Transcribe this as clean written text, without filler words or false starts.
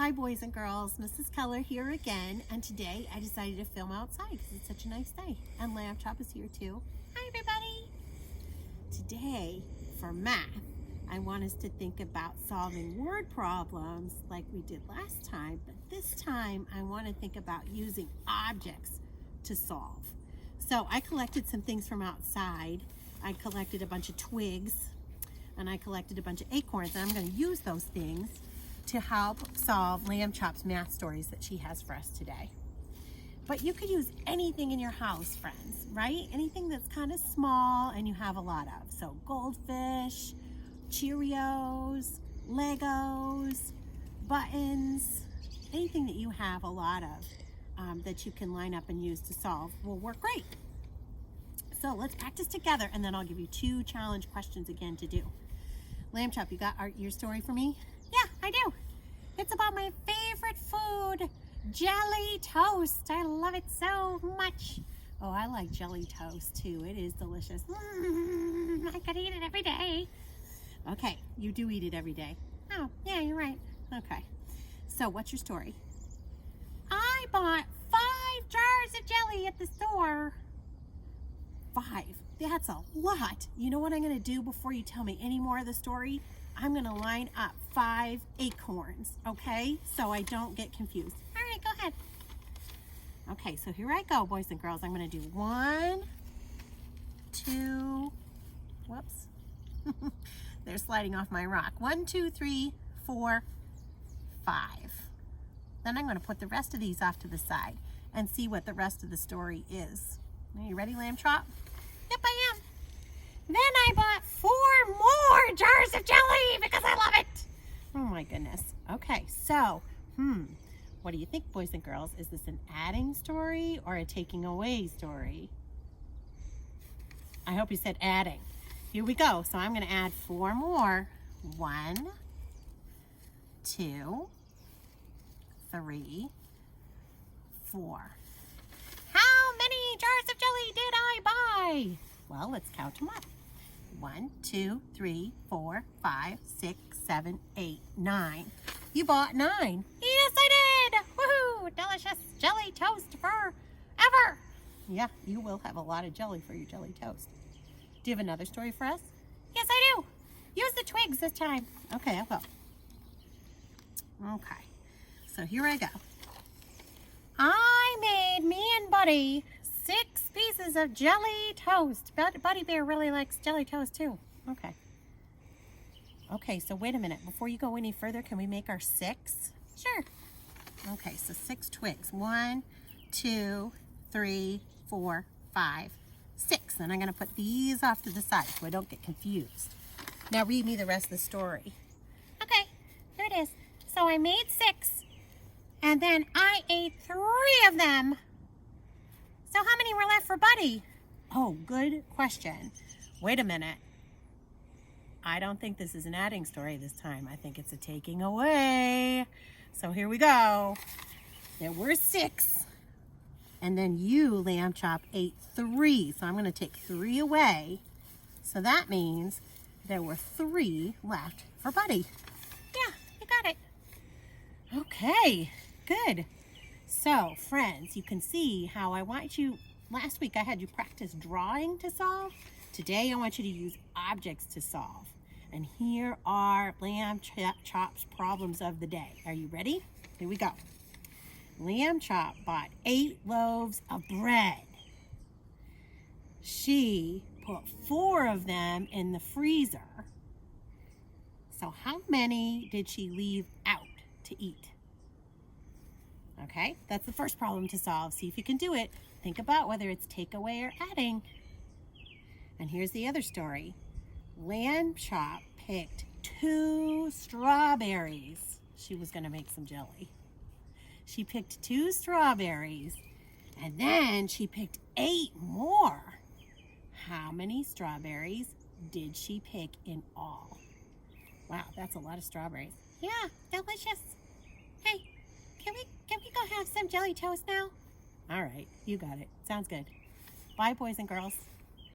Hi boys and girls, Mrs. Keller here again, and today I decided to film outside because it's such a nice day. And Lambchop is here too. Hi everybody! Today, for math, I want us to think about solving word problems like we did last time, but this time I want to think about using objects to solve. So I collected some things from outside. I collected a bunch of twigs and I collected a bunch of acorns, and I'm going to use those things to help solve Lambchop's math stories that she has for us today. But you could use anything in your house, friends, right? Anything that's kind of small and you have a lot of. So goldfish, Cheerios, Legos, buttons, anything that you have a lot of that you can line up and use to solve will work great. So let's practice together, and then I'll give you 2 challenge questions again to do. Lambchop, you got your story for me? Yeah, I do. It's about my favorite food, jelly toast. I love it so much. Oh, I like jelly toast too. It is delicious. I could eat it every day. Okay, you do eat it every day. Oh, yeah, you're right. Okay, so what's your story? I bought 5 jars of jelly at the store. 5. That's a lot. You know what I'm going to do before you tell me any more of the story? I'm going to line up 5 acorns, okay? So I don't get confused. All right, go ahead. Okay, so here I go, boys and girls. I'm going to do 1, 2, whoops. They're sliding off my rock. 1, 2, 3, 4, 5. Then I'm going to put the rest of these off to the side and see what the rest of the story is. Are you ready, Lambchop? Yep, I am. Then I bought 4 more jars of jelly because I love it. Oh my goodness. Okay, so, what do you think, boys and girls? Is this an adding story or a taking away story? I hope you said adding. Here we go. So I'm going to add 4 more. 1, 2, 3, 4. How many jars of jelly did I buy? Well, let's count them up. 1, 2, 3, 4, 5, 6, 7, 8, 9. You bought 9. Yes, I did. Woohoo! Delicious jelly toast forever. Yeah, you will have a lot of jelly for your jelly toast. Do you have another story for us? Yes, I do. Use the twigs this time. Okay, I will. Okay, so here I go. I made me and Buddy 6 pieces of jelly toast. Buddy Bear really likes jelly toast too. Okay. Okay, so wait a minute. Before you go any further, can we make our 6? Sure. Okay, so 6 twigs. 1, 2, 3, 4, 5, 6. Then I'm going to put these off to the side so I don't get confused. Now read me the rest of the story. Okay, here it is. So I made 6, and then I ate 3 of them. So how many were left for Buddy? Oh, good question. Wait a minute. I don't think this is an adding story this time. I think it's a taking away. So here we go. There were 6. And then you, Lambchop, ate 3. So I'm going to take 3 away. So that means there were 3 left for Buddy. Yeah, you got it. Okay, good. So, friends, you can see how I want you, last week I had you practice drawing to solve. Today I want you to use objects to solve. And here are Lambchop's problems of the day. Are you ready? Here we go. Lambchop bought 8 loaves of bread. She put 4 of them in the freezer. So how many did she leave out to eat? Okay, that's the first problem to solve. See if you can do it. Think about whether it's takeaway or adding. And here's the other story. Lambchop picked 2 strawberries. She was going to make some jelly. She picked 2 strawberries, and then she picked 8 more. How many strawberries did she pick in all? Wow, that's a lot of strawberries. Yeah, delicious. Hey, can we go have some jelly toast now? All right, you got it. Sounds good. Bye, boys and girls.